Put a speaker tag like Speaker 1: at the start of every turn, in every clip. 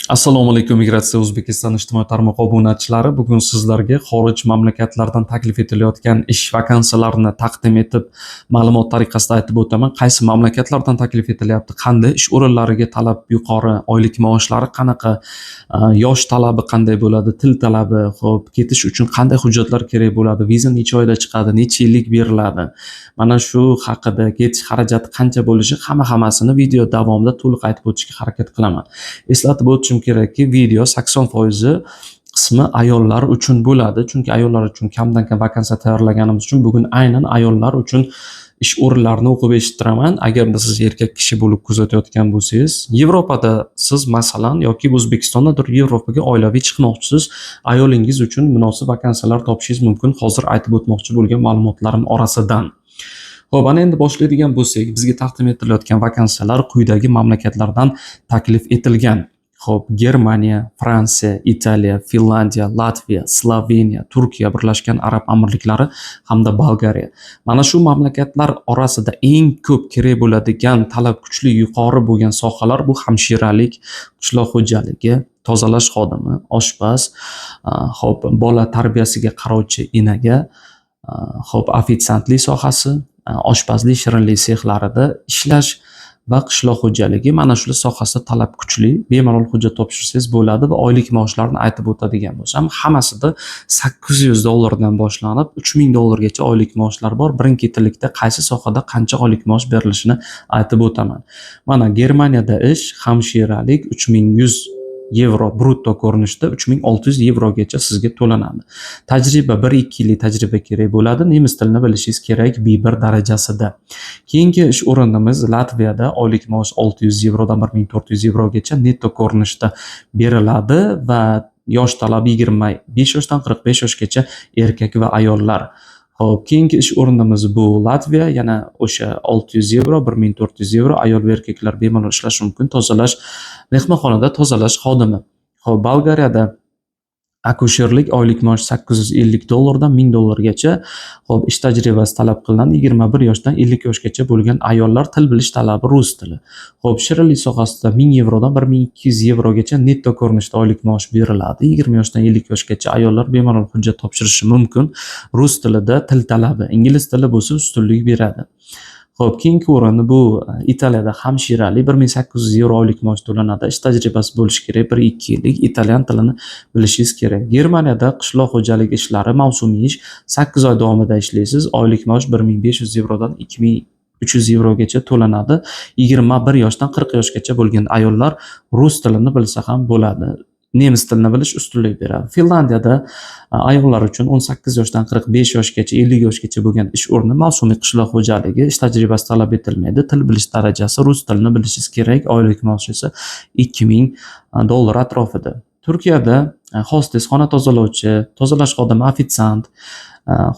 Speaker 1: Assalomu alaykum, Migratsiya O'zbekiston ijtimoiy tarmoq obunachilari. Bugun sizlarga xorij mamlakatlardan taklif etilayotgan ish vakansiyalarini taqdim etib, ma'lumot tariqasida aytib o'taman. Qaysi mamlakatlardan taklif etilyapti, qanday ish o'rinlariga talab yuqori, oylik maoshlari qanaqa, yosh talabi qanday bo'ladi, til talabi, xo'p, ketish uchun qanday hujjatlar kerak bo'ladi, viza necha oyda chiqadi, necha yillik beriladi. Mana shu haqida, ketish xarajati qancha bo'lishi, hammasini video davomida to'liq aytib o'tishga harakat qilaman. Eslatib o'tishim kerakki, video 80% qismi ayollar uchun bo'ladi. Chunki ayollar uchun kamdan kam vakansiya tayyorlaganimiz uchun bugun aynan ayollar uchun ish o'rinlarini o'qib eshittiraman. Agarda siz erkak kishi bo'lib kuzatayotgan bo'lsangiz, Yevropada siz masalan yoki O'zbekistondadir Yevropaga oilaviy chiqmoqchisiz, ayolingiz uchun munosib vakansiyalar topishingiz mumkin. Hozir aytib o'tmoqchi bo'lgan ma'lumotlarim orasidan. Xo'p, ana endi boshlaydigan bo'lsak, bizga taqdim etilayotgan vakansiyalar quyidagi mamlakatlardan taklif etilgan. Xo'p, Germaniya, Fransiya, Italiya, Finlandiya, Latviya, Sloveniya, Turkiya, Birlashgan Arab Amirliklari hamda Bolgariya. Mana shu mamlakatlar orasida eng ko'p kerak bo'ladigan, talab kuchli, yuqori bo'lgan sohalar bu hamshiralik, qishloq xo'jaligi, tozalash xodimi, oshpaz, xo'p, bola tarbiyasiga qarovchi enaga, xo'p, ofitsiantlik sohasi, oshpazlik, shirinlik sexlarida ishlash va qishloq xo'jaligi. Mana shular sohasida talab kuchli, bemalol hujjat topshirsangiz bo'ladi va oylik maoshlarini aytib o'tadigan bo'lsam, hammasida $800 dan boshlanib $3000 oylik maoshlar bor. Birin-ketinlikda qaysi sohada qancha oylik maosh berilishini aytib o'taman. Mana Germaniyada ish hamshiralik €3100 brutto ko'rinishda €3600 sizga to'lanadi. Tajriba 1-2 yillik tajriba kerak bo'ladi. Nemis tilini bilishingiz kerak B1 darajasida. Keyingi ish o'rinimiz Latviyada oylik maosh €600 dan €1400 netto ko'rinishda beriladi va yosh talab 25 yoshdan 45 yoshgacha erkak va ayollar. Xo'p, keyingi ish o'rinimiz bu Latviya, yana o'sha €600, €1400 ayol va erkaklar bemalol ishlashi mumkin. Tozalash, mehmonxonada tozalash xodimi. Xo'p, Bolgariyada akusherlik oylik maosh $850 dan $1000 Xo'p, ish tajribasi talab qilinadi. 21 yoshdan 50 yoshgacha bo'lgan ayollar, til bilish talabi rus tili. Xo'p, shirinlik sohasida €1000 dan €1200 netto ko'rinishda oylik maosh beriladi. 20 yoshdan 50 yoshgacha ayollar bemalol hujjat topshirishi mumkin. Rus tilida til talabi, ingliz tili bo'lsa ustunlik beradi. Xo'p, keyingi o'rin bu Italiyada hamshiralik €1800 oylik maosh to'lanadi. Ish tajribasi bo'lishi kerak 1-2 yillik, italyan tilini bilishingiz kerak. Germaniyada qishloq xo'jaligi ishlari mavsumiy ish, 8 oy davomida ishlaysiz. Oylik maosh €1500 dan €2300 to'lanadi. 21 yoshdan 40 yoshgacha bo'lgan ayollar rus tilini bilsa ham bo'ladi. Nemis tilini bilish ustunlik beradi. Finlandiyada ayollar uchun 18 yoshdan 45 yoshgacha, 50 yoshgacha bo'lgan ish o'rni mavsumiy qishloq xo'jaligi, ish tajribasi talab etilmaydi. Til bilish darajasi rus tilini bilishingiz kerak. Oylik maosh esa $2000 atrofida. Turkiyada hostes, xona tozalovchi, tozalash xodimi, ofitsiant.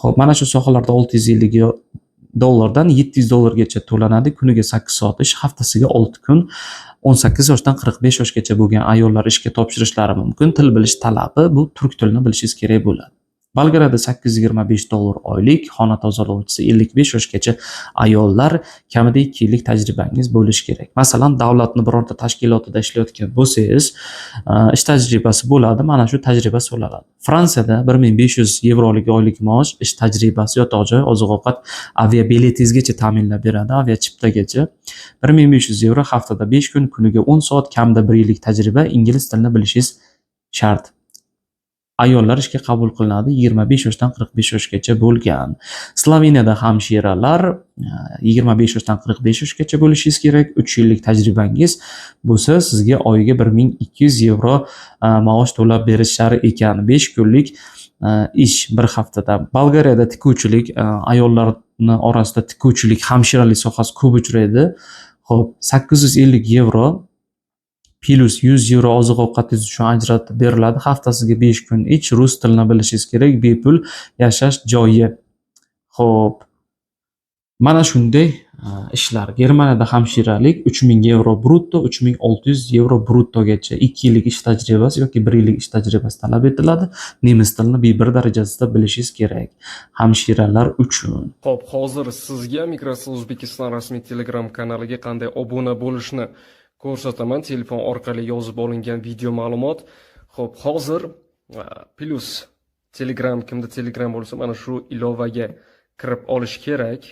Speaker 1: Xo'p, mana shu sohalarda $650 dan $700 to'lanadi. Kuniga 8 soat ish, haftasiga 6 kun. 18 yoshdan 45 yoshgacha bo'lgan ayollar ishga topshirishlari mumkin. Til bilish talabi bu turk tilini bilishingiz kerak bo'ladi. Bolgariyada $825 oylik, xona tozalovchisi 55 yoshgacha ayollar, kamida 2 yillik tajribangiz bo'lishi kerak. Masalan, davlatning birorta tashkilotida ishlayotgan bo'lsangiz, ish tajribasi bo'ladi, mana shu tajriba so'raladi. Fransiyada €1500 oylik maosh, ish tajribasi, yotoq joy, oziq-ovqat, aviabiletingizgacha ta'minlab beradi, aviachiptagacha. €1500 haftada 5 kun, kuniga 10 soat, kamida 1 yillik tajriba, ingliz tilini bilishingiz shart. Ayollar ishga qabul qilinadi 25 yoshdan 45 yoshgacha bo'lgan. Sloveniyada hamshiralar 25 yoshdan 45 yoshgacha bo'lishingiz kerak. 3 yillik tajribangiz bo'lsa, sizga oyiga €1200 maosh to'lab berishar ekan. 5 kunlik ish bir haftada. Bolgariyada tikuvchilik, ayollarni orasida tikuvchilik, hamshiralik sohasi ko'p uchraydi. Xo'p, €850 plus €100 oziq-ovqatingiz uchun ajratib beriladi. Haftasiga 5 kun ish, rus tilini bilishingiz kerak, bepul yashash joyi. Xo'p, mana shunday ishlar. Germaniyada hamshiralik €3000 brutto, €3600 bruttogacha 2 yillik ish tajribasi yoki 1 yillik ish tajribasi talab etiladi. Nemis tilini B1 darajasida bilishingiz kerak hamshiralar uchun.
Speaker 2: Xo'p, hozir sizga Migratsiya O'zbekiston rasmiy Telegram kanaliga qanday obuna bo'lishni ko'rsataman. Telefon orqali yozib olingan video ma'lumot. Xo'p, hozir plus Telegram, kimda Telegram bo'lsa, mana shu ilovaga kirib olish kerak.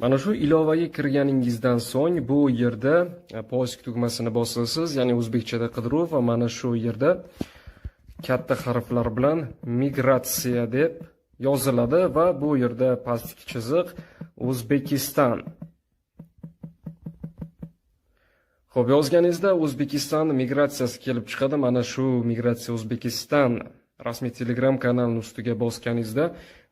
Speaker 2: Mana shu ilovaga kirganingizdan so'ng bu yerda poisk tugmasini bosasiz, ya'ni o'zbekchada qidiruv, va mana shu yerda katta harflar bilan migratsiya deb yoziladi va bu yerda pastki chiziq O'zbekiston. Xo'p, yozganingizda O'zbekiston migratsiyasi kelib chiqadi. Mana shu migratsiya O'zbekiston rasmiy Telegram kanalining ustiga bosganingizda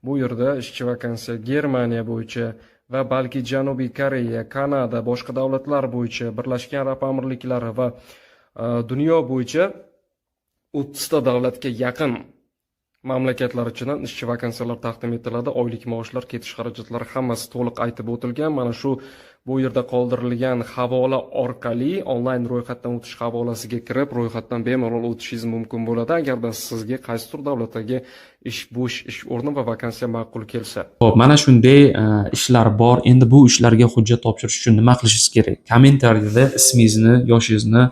Speaker 2: bu yerda ishchi vakansiya Germaniya bo'yicha va balki Janubiy Koreya, Kanada, boshqa davlatlar bo'yicha, Birlashgan Arab Amirliklari va dunyo bo'yicha 30 ta davlatga yaqin mamlakatlar ichidan ishchi vakansiyalar taqdim etiladi. Oylik maoshlar, ketish xarajatlari hammasi to'liq aytib o'tilgan. Mana shu bu yerda qoldirilgan havola orqali onlayn ro'yxatdan o'tish havolasiga kirib, ro'yxatdan bemalol o'tishingiz mumkin bo'ladi, agarda sizga qaysidir davlatdagi bo'sh ish o'rni va vakansiya ma'qul kelsa.
Speaker 1: Xo'p, mana shunday ishlar bor. Endi bu ishlarga hujjat topshirish uchun nima qilishingiz kerak? Kommentariyada ismingizni, yoshingizni,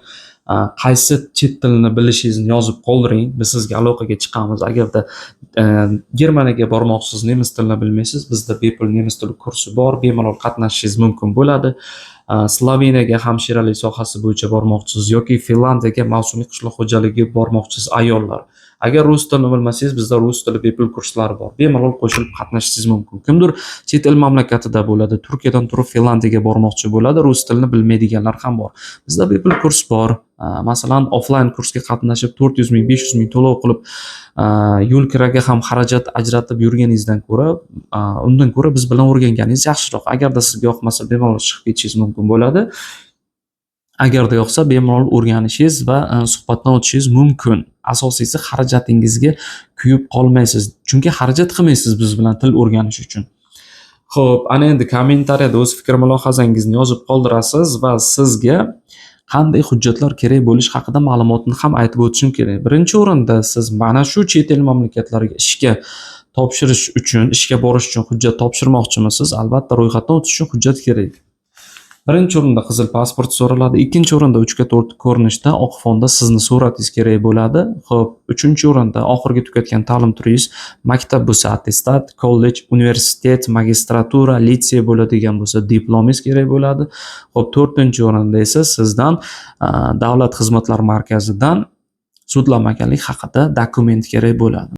Speaker 1: qaysi chet tilini bilishingizni yozib qoldiring. Biz sizga aloqaga chiqamiz. Agarda Germaniyaga bormoqchisiz, nemis tilini bilmaysiz, bizda bepul nemis tili kursi bor, bemalol qatnashishingiz mumkin bo'ladi. Sloveniyaga hamshiralik sohasi bo'yicha bormoqchisiz yoki Finlandiyaga mavsumiy qishloq xo'jaligi bormoqchisiz ayollar. Agar rus tilini bilmasangiz, bizda rus tili bepul kurslari bor. Bemalol qo'shilib qatnashishingiz mumkin. Kimdir chet el mamlakatida bo'ladi, Turkiyadan turib Finlandiyaga bormoqchi bo'ladi, rus tilini bilmaydiganlar ham bor. Bizda bepul kurs bor. Masalan, offlayn kursga qatnashib 400 ming, 500 ming to'lov qilib, yo'l kiraga ham xarajat ajratib yurganingizdan ko'ra, undan ko'ra biz bilan o'rganganingiz yaxshiroq. Agarda sizga yoqmasa, bemalol chiqib ketishingiz mumkin bo'ladi. Agarda yoqsa, bemalol o'rganishingiz va suhbatdan o'tishingiz mumkin. Asosiysi xarajatingizga kuyib qolmaysiz. Chunki xarajat qilmaysiz biz bilan til o'rganish uchun. Xo'p, ana endi kommentariyada o'z fikr mulohazangizni yozib qoldirasiz va sizga qanday hujjatlar kerak bo'lish haqida ma'lumotni ham aytib o'tishim kerak. Birinchi o'rinda siz mana shu chet el mamlakatlariga ishga topshirish uchun, ishga borish uchun hujjat topshirmoqchimisiz? Albatta, ro'yxatdan o'tish uchun hujjat kerak. Birinchi o'rinda qizil pasport so'raladi, ikkinchi o'rinda 3/4 ko'rinishda oq fonda sizni suratingiz kerak bo'ladi. Xo'p, uchinchi o'rinda oxirgi tugatgan ta'lim turingiz maktab bo'lsa attestat, kollej, universitet, magistratura, litsey bo'ladigan bo'lsa diplomingiz kerak bo'ladi. Xo'p, to'rtinchi o'rinda esa sizdan davlat xizmatlari markazidan sudlanmaganlik haqida dokument kerak bo'ladi.